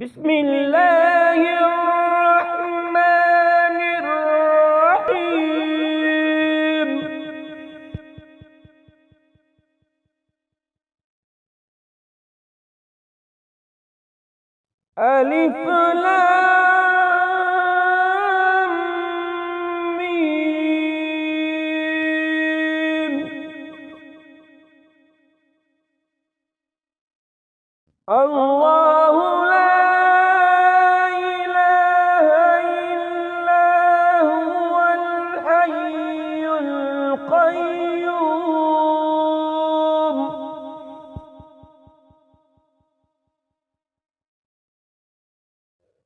بسم الله الرحمن الرحيم. ألف لام ميم. الله لا إله إلا هو الحي القيوم.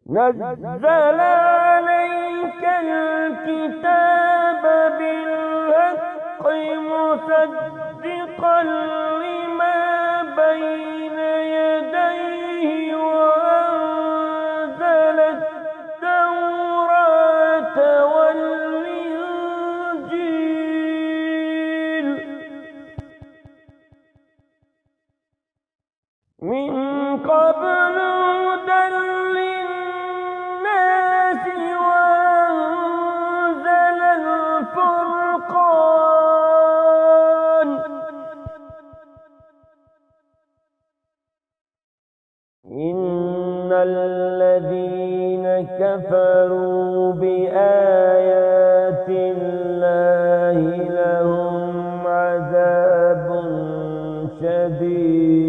نزل عليك الكتاب بالحق مصدقا لما بين يديه وأنزل التوراة والإنجيل من قبل هدى للناس وأنزل الفرقان. إن الذين كفروا بآيات الله لهم عذاب شديد.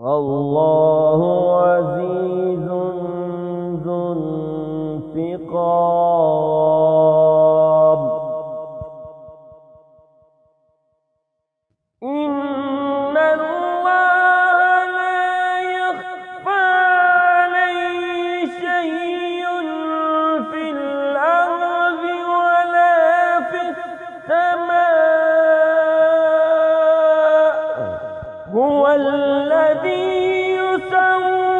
الله عزيز ذو انتقام. إن الله لا يخفى عليه شيء في الأرض ولا في السماء. هو الذي يصوركم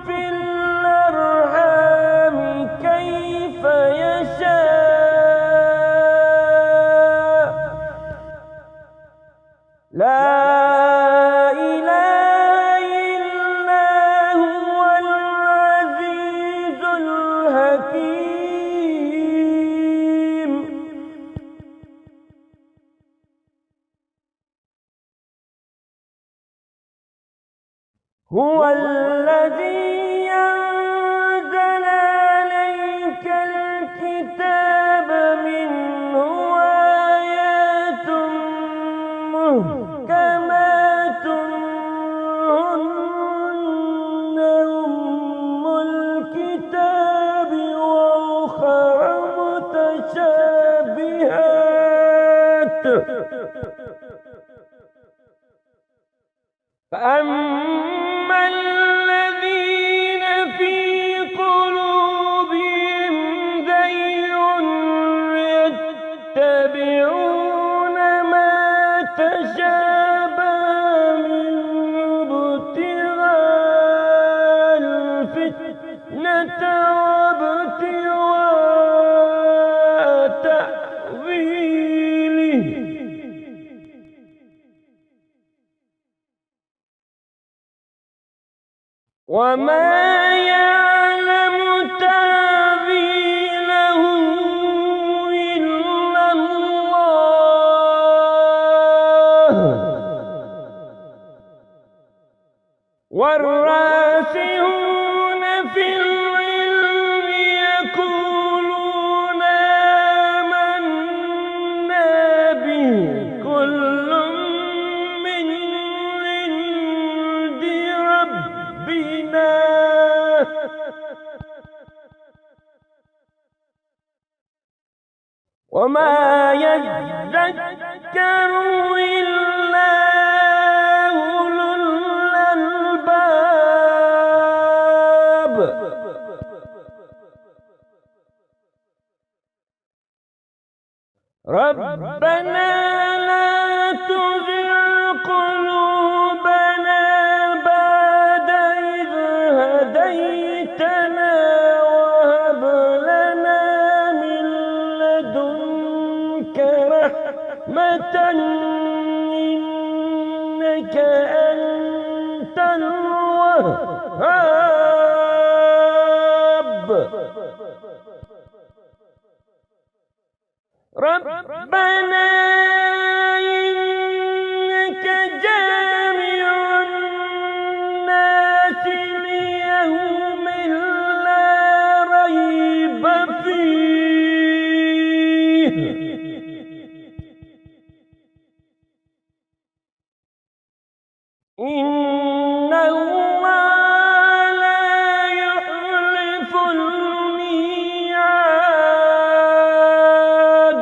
في الأرحام كيف يشاء. لا إله إلا هو العزيز الحكيم. هو الذي أنزل عليك الكتاب منه آيات محكمات هن أم الكتاب وأخر متشابهات. فأما الذين في قلوبهم زيغ يتبعون ما تشابه منه ابتغاء الفتنة وابتغاء تأويله. وما يعلم تأويله إلا الله. والراسخون في العلم يقولون آمنا به كل من عند ربنا وما يذكر إلا أولو الألباب. ربنا لا تزغ قلوبنا بعد إذ هديتنا وهب لنا من لدنك الوهاب ربنا إنك جامع الناس ليوم لا ريب فيه إن الله لا يخلف الميعاد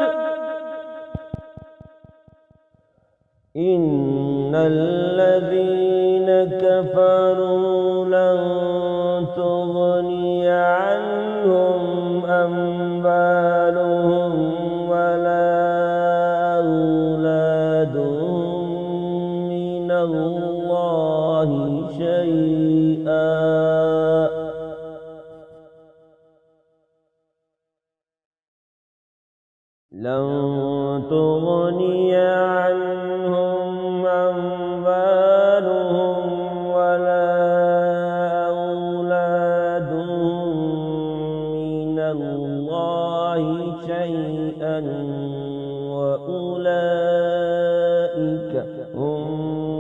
إن الذين كفروا لن تغني عنهم أموالهم ولا أولادهم من الله شيئا لن تغني عنهم أموالهم ولا أولادهم من الله شيئا وأولئك هم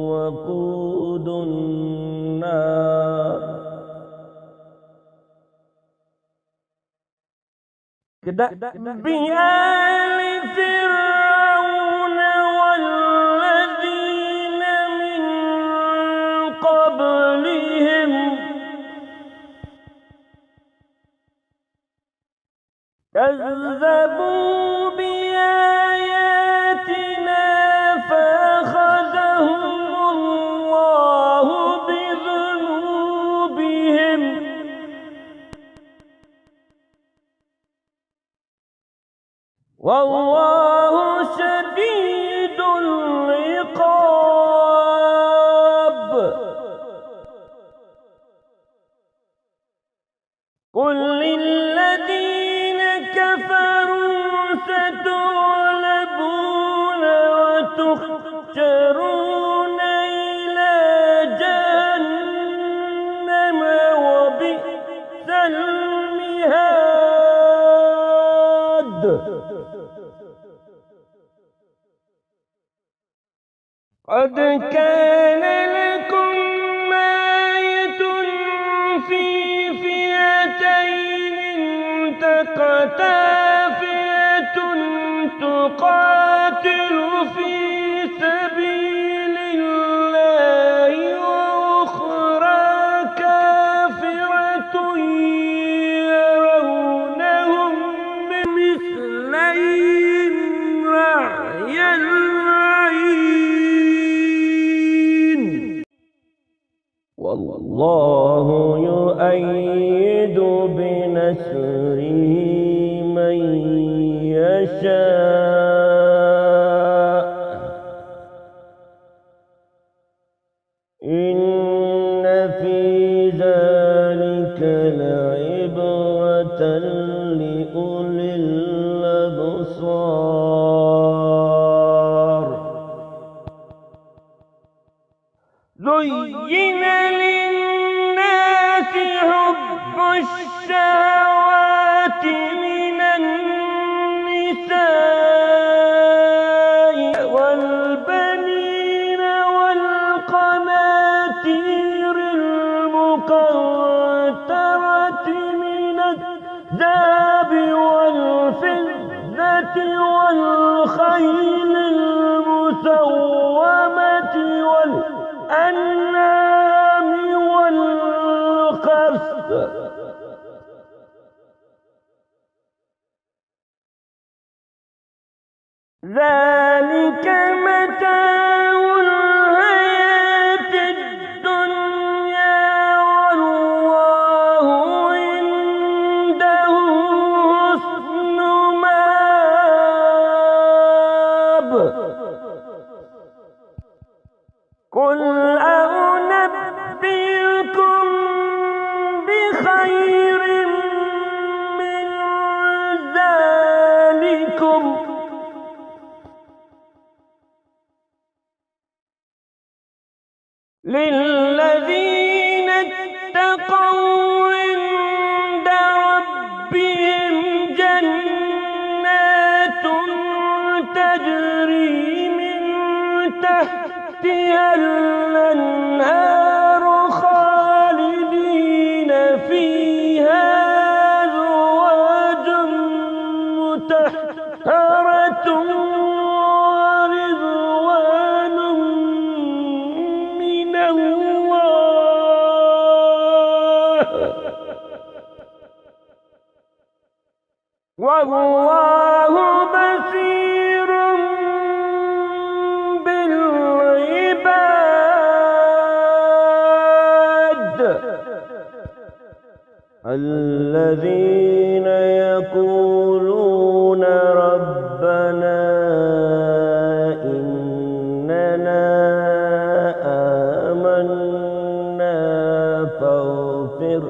وقود النار بآل فرعون والذين من قبلهم كذبوا بآياتنا فأخذهم الله بذنوبهم والله شديد العقاب قل للذين كفروا ستغلبون وتحشرون إلى جهنم وبئس المهاد قد كان لكم آية في فئتين التقتا فئة تقاتل في سبيل الله وأخرى كافرة يرونهم مثليهم رأي العين والله يؤيد بنصره من يشاء إن في ذلك لعبرة لأولي الأبصار زين للناس حب الشهوات من النساء والبنين والقناطير المقنطرة من الذهب والفضة والخيل المسومة والأنعام والحرث ذلك متاع الحياة الدنيا والله عنده حسن مآب قل أنبئكم بخير من ذلكم للذين تحتها الأنهار خالدين فيها أزواج مطهرة ورضوان من الله والله بصير بالعباد. الذين يقولون ربنا إننا آمنا فاغفر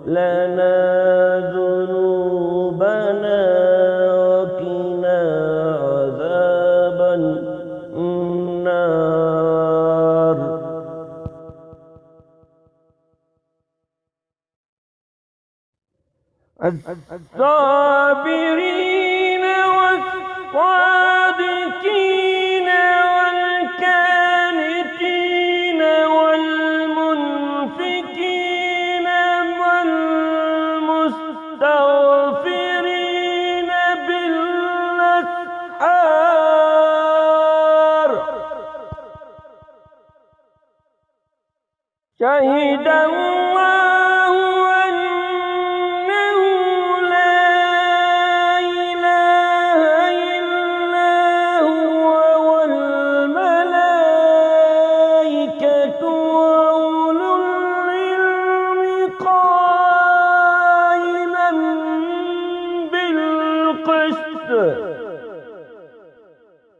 لنا ذنوبنا وقنا عذاب النار. الصابرين والصادقين والكانتين والمنفقين والمستغفرين بالأسحار. شهد الله أنه لا إله إلا هو والملائكة وأولو العلم قائما بالقسط.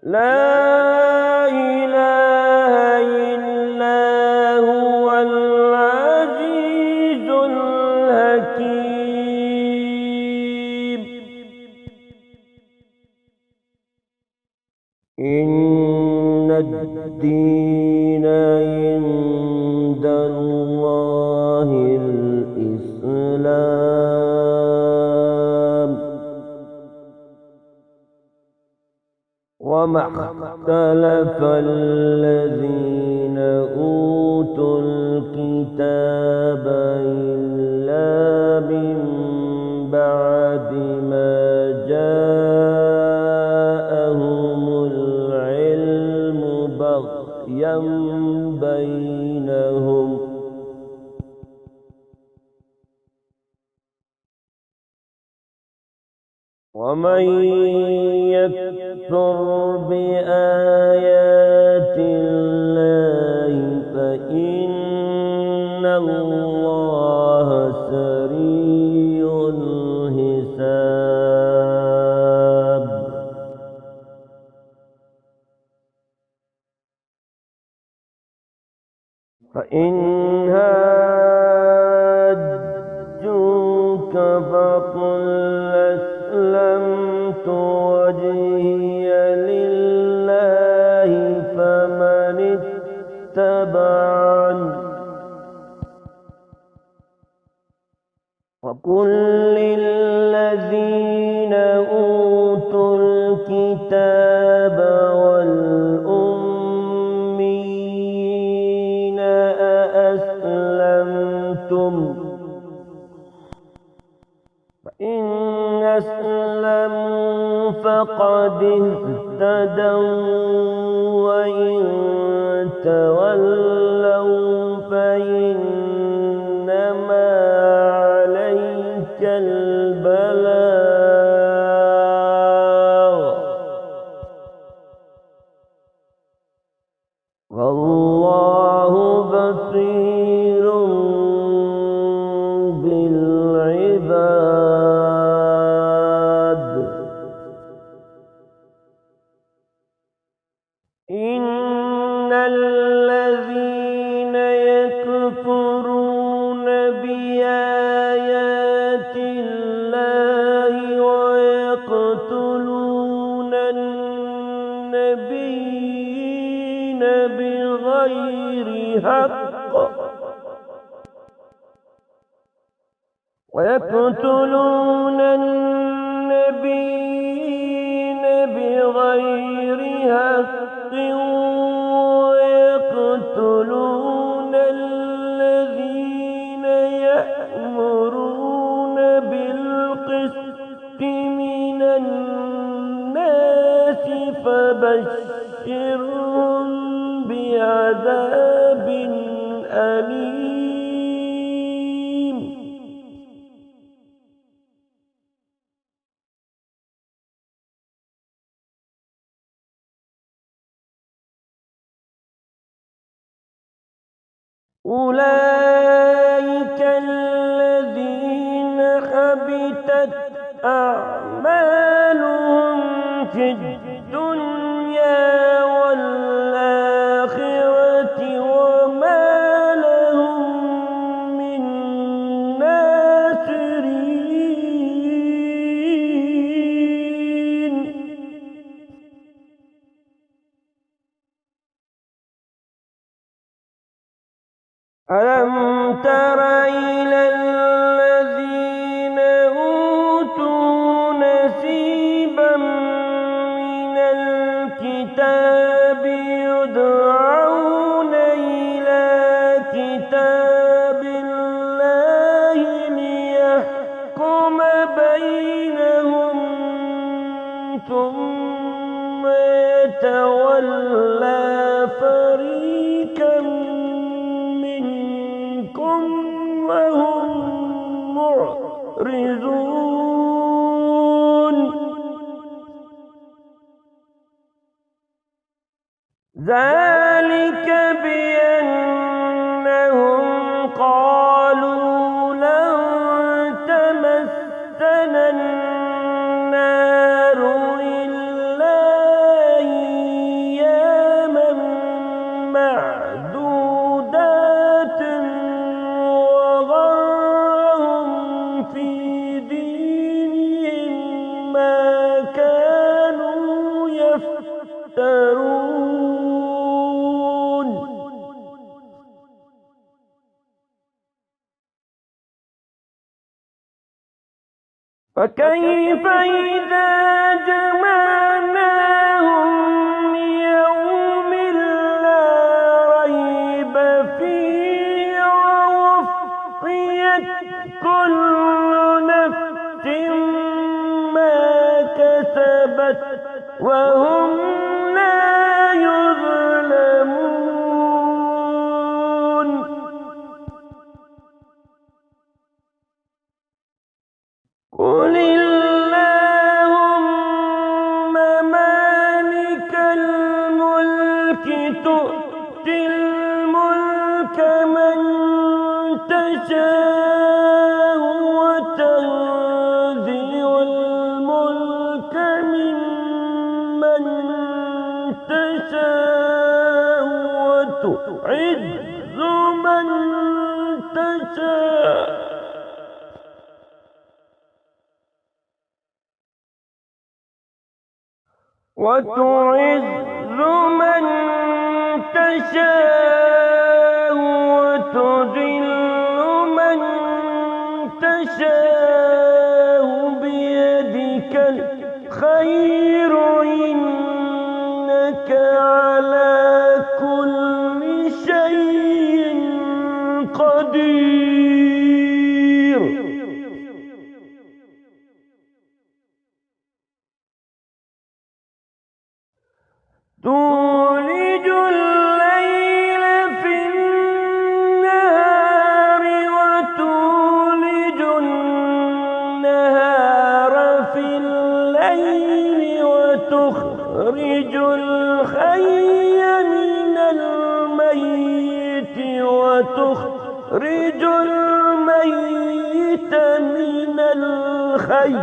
لا إله إلا هو العزيز الحكيم. إن الدين عند الله الإسلام. وما اختلف الذين أوتوا الكتاب إلا من بعد ما جاءهم العلم بغيا بينهم. ومن يكفر بآيات الله فإن الله سريع الحساب. فإن هاجوك فقل أسلمت وجهي لله فمن اتبعني وقل للذين أوتوا الكتاب والأميين أأسلمتم فإن أسلموا فقد اهتدوا وإن تولوا فإنما عليك البلاغ والله بصير بالعباد. إن الذين يكفرون بآيات الله ويقتلون النبيين بغير حق ويقتلون النبيين بغير حق ويقتلون عذاب أليم. أولئك الذين حبطت أعمالهم في الدنيا والآخرة وما لهم من ناصرين. ألم تر إلى الذين أوتوا نصيبا من الكتاب يدعون إلى كتاب الله ليحكم بينهم ثم يتولى فريقا وهم معرضون. ذلك بأنهم قالوا لن تمسنا النار إلا أياما معدودات في دينهم ما كانوا يفترون. فكيف إذا جمعناهم ليوم لا ريب فيه ووفيت كل نفس ما كسبت وهم لا يظلمون. قل اللهم مالك الملك تؤتي الملك من تشاء وتنزع الملك ممن تشاء وتعز من تشاء وتعز من تشاء وتذل من تشاء بيدك الخير إنك على كل شيء قدير. تولج الليل في النهار وتولج النهار في الليل وتخرج الحي من الميت وتخرج الميت من الحي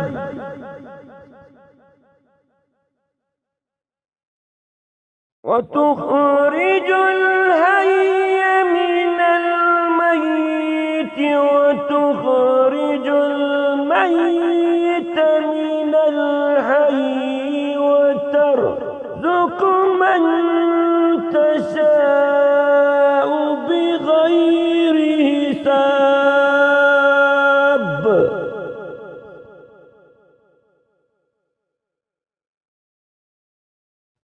وتخرج الحي من الميت وتخرج الميت من الحي وترزق من تشاء بغير حساب.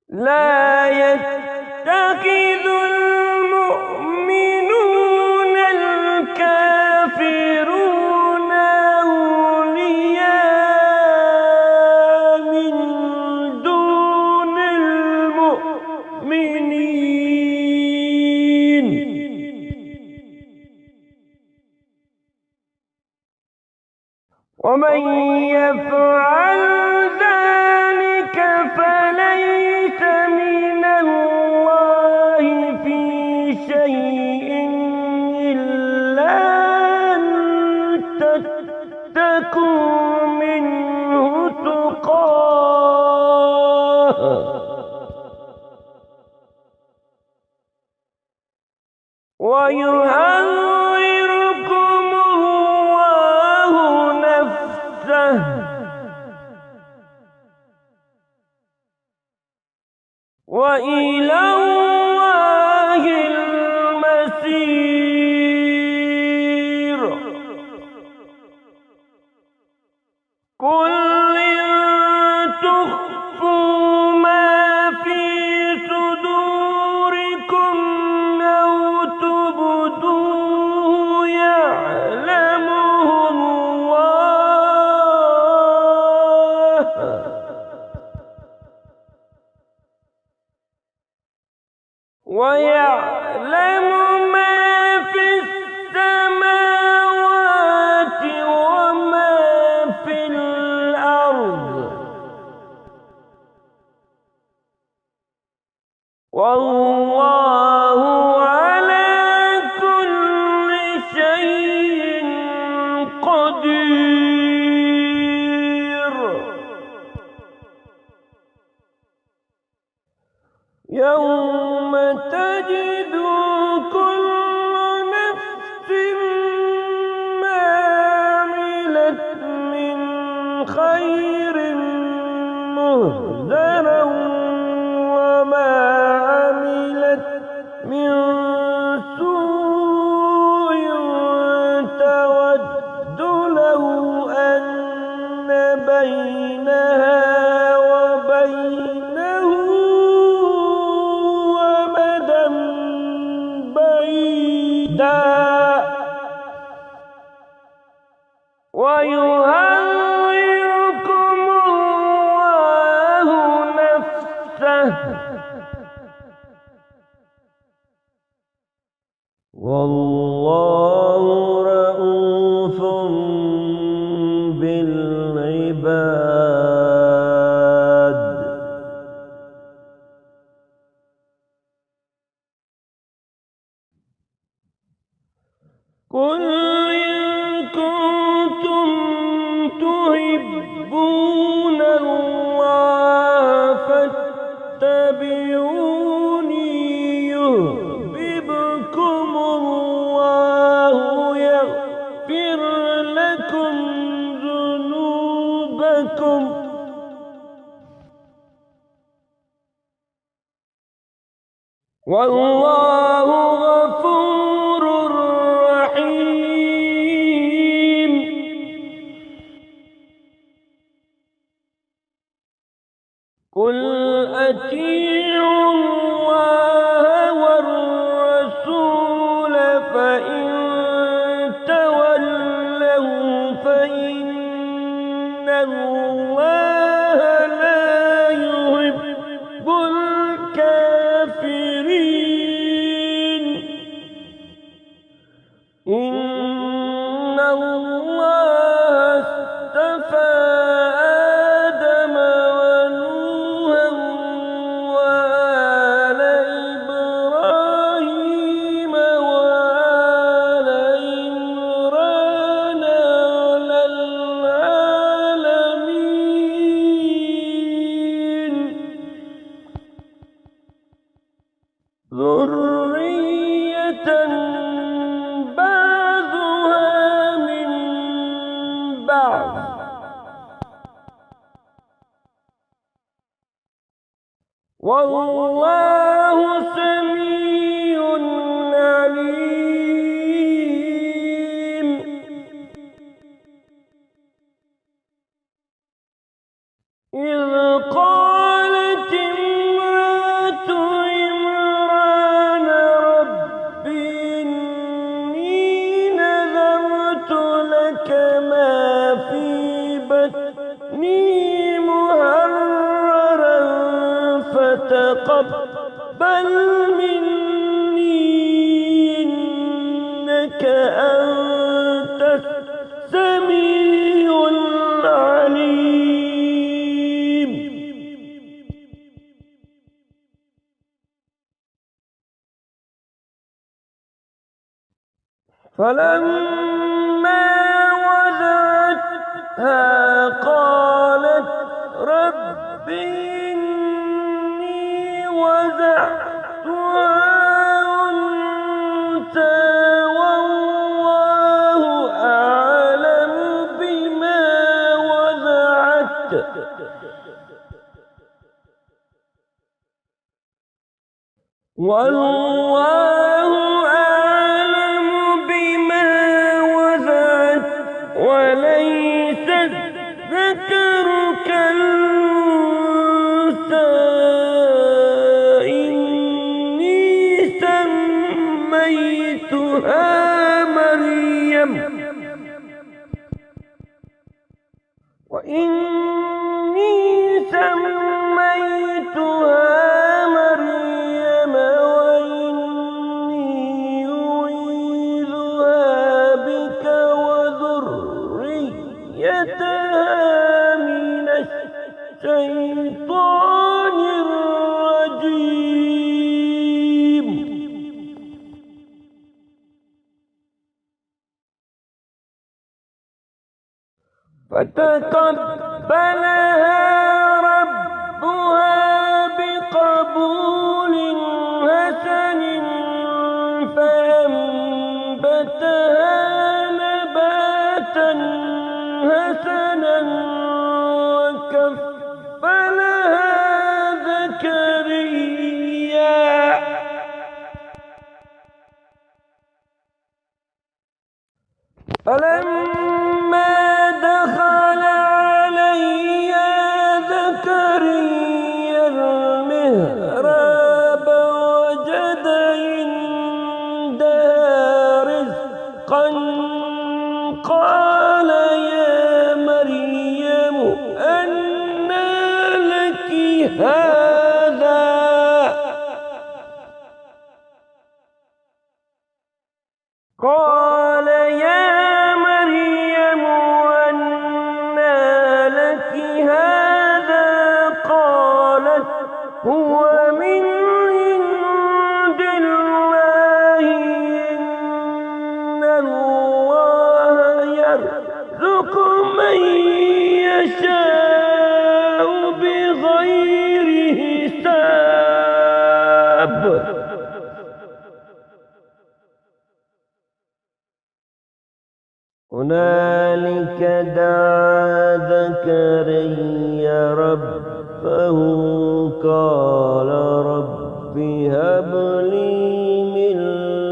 لا يتخذ المؤمنون الكافرون أولياء من دون المؤمنين ومن يفعل ذلك فليس من الله في شيء إلا أن تتقوا منه تقاه ويحذركم الله نفسه وإلى الله المصير. قل إن تخفوا ما في صدوركم أو تبدوه يعلمه الله ويعلم ما في السماوات وما في الأرض والله على كل شيء قدير. يوم تجد كل نفس ما عملت من خير مهدرا وما عملت من سوء تود لو أن بينها وبينه أمدا بعيدا ويحذركم الله نفسه والله رءوف بالعباد. قل إن كنتم تحبون الله فاتبعوني يحببكم الله يغفر لكم ذنوبكم والله غفور رحيم. قل أطيعوا الله والرسول فإن تولوا فإن الله لا يحب الكافرين. إن الله اصطفى آدم ونوحا وآل إبراهيم وآل عمران على العالمين ذرية بعضها من بعض والله سميع عليم. إذ قالت امرأة عمران رب إني نذرت لك ما في بطني محررا فتقبل فلما وضعتها قالت رب إني وضعتها أنثى والله أعلم بما وضعت وليس الذكر كالأنثى إني سميتها مريم وإني أعيذها بك وذريتها من الشيطان الرجيم فتقبلها ربها بقبول حسن فأنبتها نباتا حسنا وكفلها زكريا فلما دخل عليها زكريا المحراب وجد عندها رزقا قال يا مريم أنى لك هذا قال يا مريم أنى لك هذا قالت هو من عند الله إن الله يرزق من يشاء بغير حساب هنالك دعا زكريا ربه قال رب هب لي من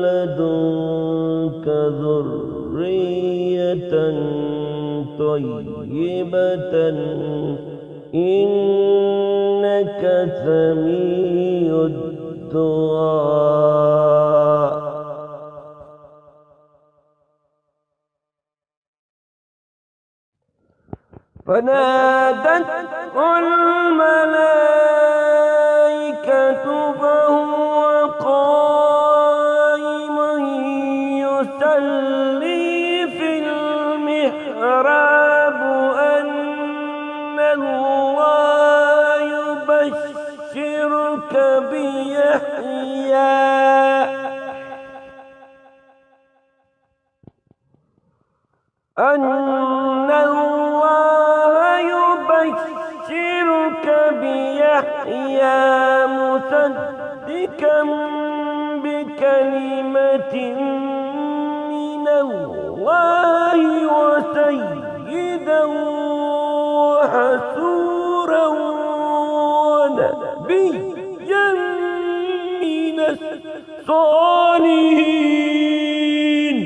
لدنك ذرية طيبة إنك سميع الدعاء فنادته الملائكة وهو قائم يصلي في المحراب أن الله يبشرك بيحيى مصدقا بكلمة من الله وسيدا وحسورا ونبيا من الصالحين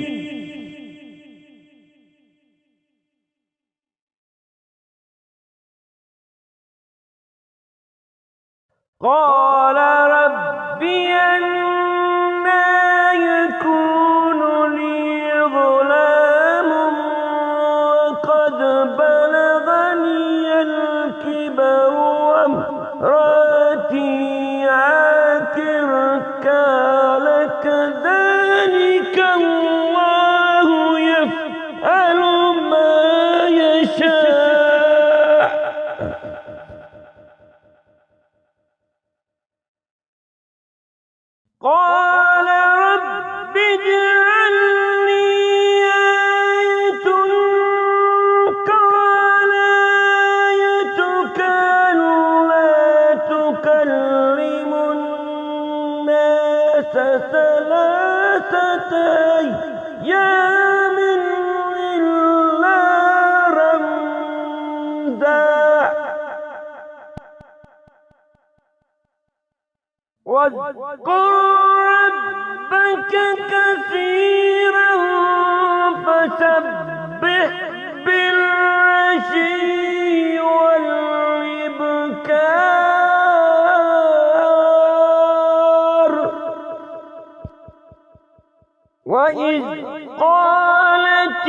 قال ربي أنى يكون لي غلام وقد بلغني الكبر وامرأتي عاقر قال كذلك الله يفعل ما يشاء قال رب اجعل لي ثلاثة أيام إلا رمزا واذكر ربك كثيرا فسبح بالعشي والإبكار وإذ قالت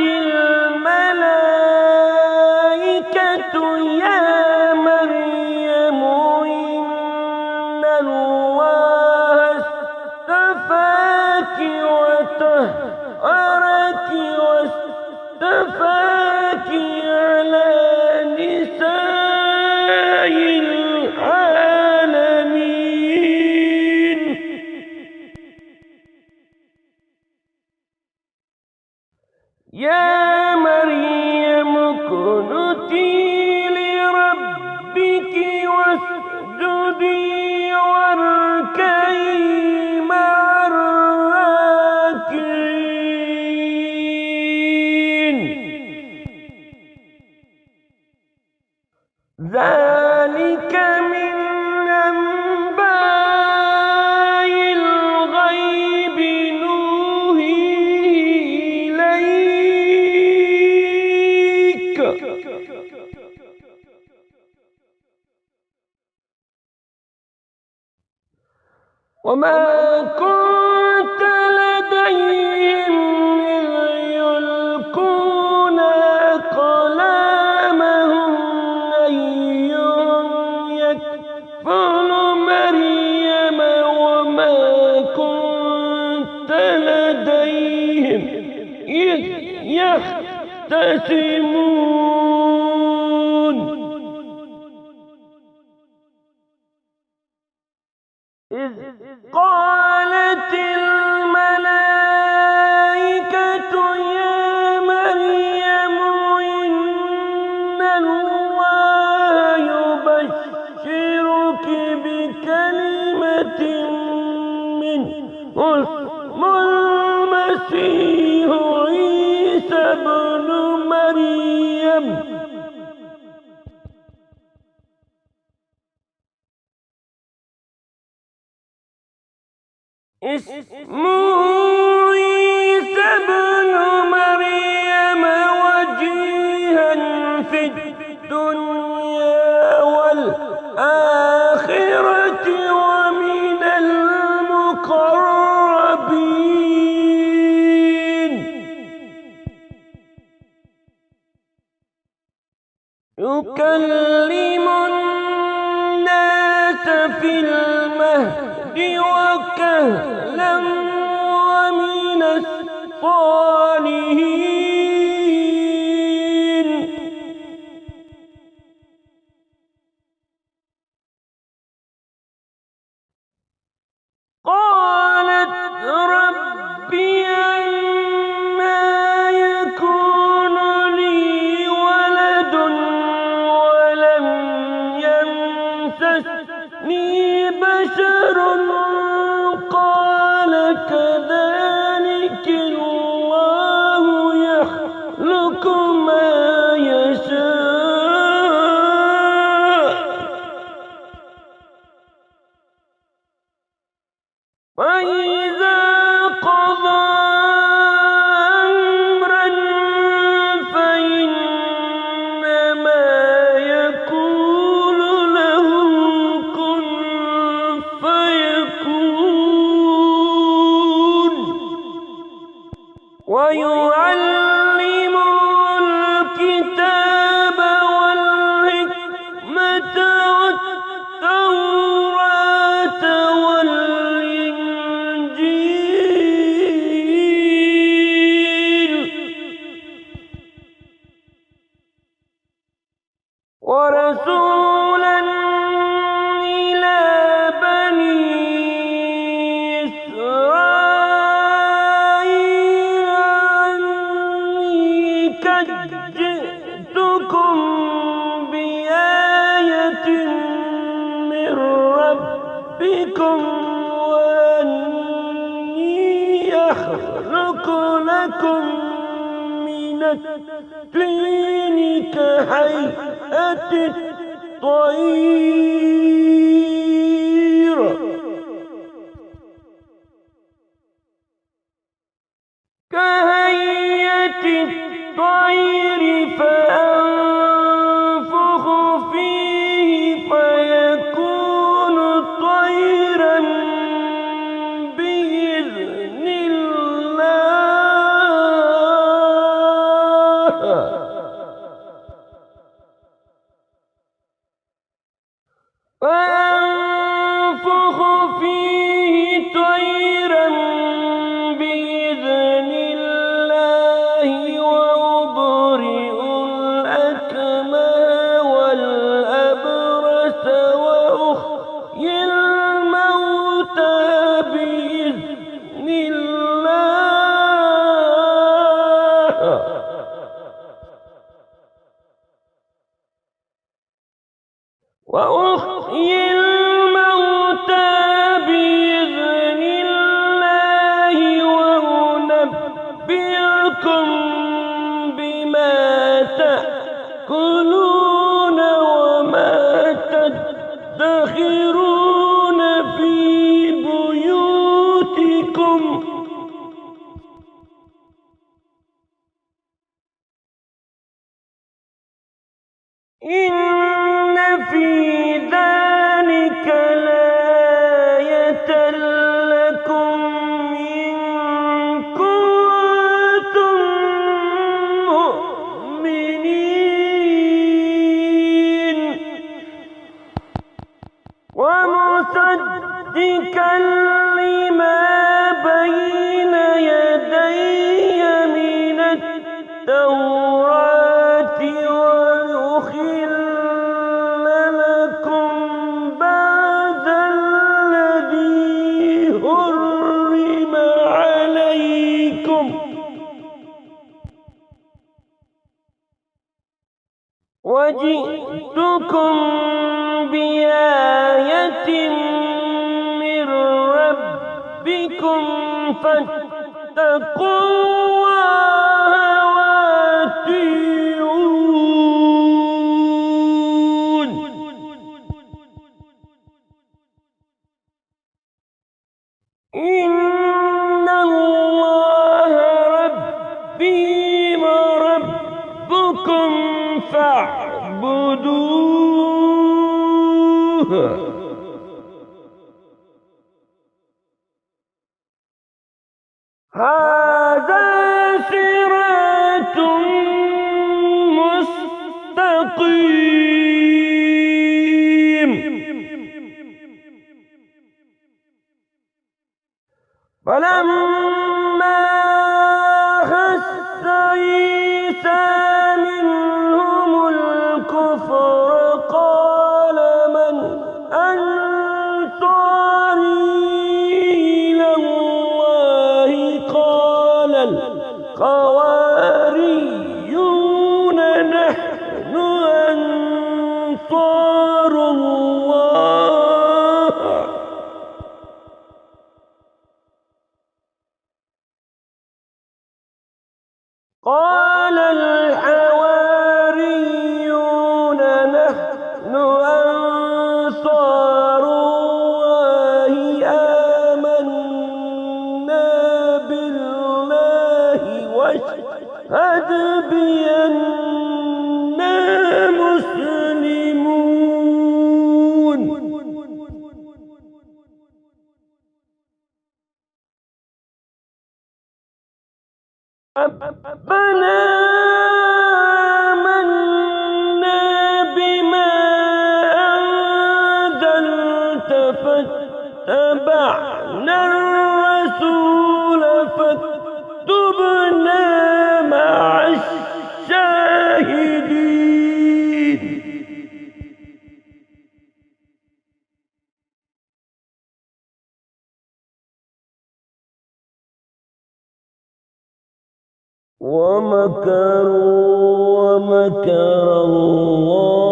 الملائكة يا مريم إن الله اصطفاك وطهرك واصطفاك على نساء العالمين يا مريم اقنتي لربك واسجدي واركعي مع الراكعين ذلك من أنباء الغيب نوحيه إليك وما كنت لديهم إذ يلقون أقلامهم أيهم يكفل مريم وما كنت لديهم إذ يختصمون إذ قالت الملائكة يا مريم إن الله يبشرك بكلمة منه اسمه المسيح عيسى ابن مريم اسمه عيسى ابن مريم وجيها في الدنيا والآخرة ومن المقربين يكلم الناس في المهد وكهلا ومن الصالحين قالت ربي أنى يكون لي ولد ولم يمسسني بشر قال كذلك الله يخلق ما يشاء وإذا قضى أمرا فإنما يقول له كن فيكون ويعلمه الكتاب والحكمة والتوراة والإنجيل ورسولا إلى بني إسرائيل يخلق لكم من الطين كهيئة الطير فأنفخ فيه فيكون طيرا بإذن الله فأنفخ فيه طيرا بإذن الله وأبرئ الأكمى والأبرص وأحيي الموتى بإذن الله وأحيي الموتى بإذن الله وأنبئكم بما تأكلون وما تدخرون في بيوتكم إن في ذلك لآية لكم إن كنتم مؤمنين ومصدقا لما بين يدي من التوراة ولأحل لكم بعد الذي حرم عليكم وجئتكم بآية من ربكم فاتقوا الله وأطيعون إن الله ربي وربكم فاعبدوه هذا صراط مستقيم فلما أحس عيسى منهم الكفر قال من أنصاري إلى الله قال الحواريون نحن أنصار الله قال الحواريون نحن أنصار الله آمنا بالله واشهد بأننا مسلمون ربنا آمنا بما أنزلت فاتبعنا الرسول فاكتبنا مع الشاهدين ومكروا ومكر الله